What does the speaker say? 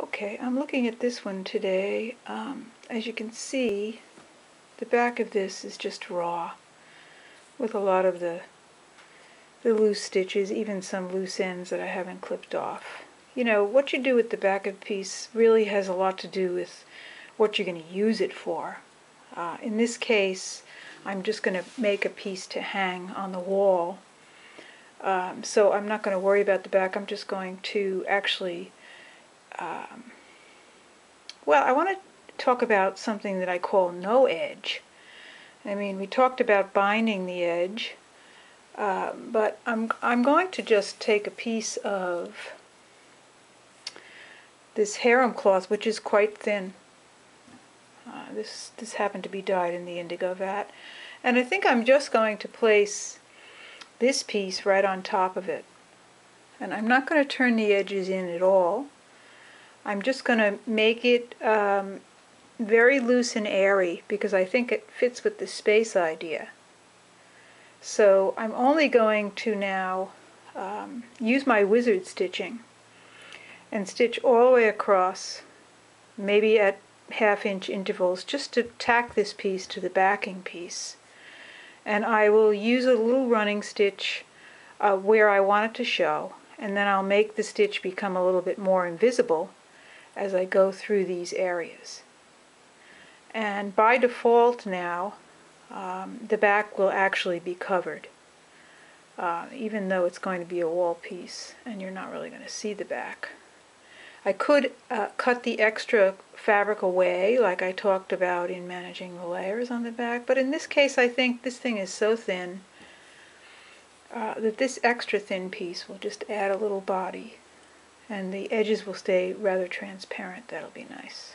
Okay, I'm looking at this one today. As you can see, the back of this is just raw with a lot of the loose stitches, even some loose ends that I haven't clipped off. You know, what you do with the back of the piece really has a lot to do with what you're going to use it for. In this case, I'm just going to make a piece to hang on the wall. So I'm not going to worry about the back. I'm just going to actually well, I want to talk about something that I call no edge. I mean, we talked about binding the edge, but I'm going to just take a piece of this harem cloth, which is quite thin. This happened to be dyed in the indigo vat, and I think I'm just going to place this piece right on top of it. And I'm not going to turn the edges in at all. I'm just going to make it very loose and airy because I think it fits with the space idea. So I'm only going to now use my wizard stitching and stitch all the way across, maybe at half-inch intervals, just to tack this piece to the backing piece. And I will use a little running stitch where I want it to show, and then I'll make the stitch become a little bit more invisible as I go through these areas. And by default now, the back will actually be covered, even though it's going to be a wall piece and you're not really going to see the back. I could cut the extra fabric away, like I talked about in managing the layers on the back, but in this case I think this thing is so thin that this extra thin piece will just add a little body, and the edges will stay rather transparent. That'll be nice.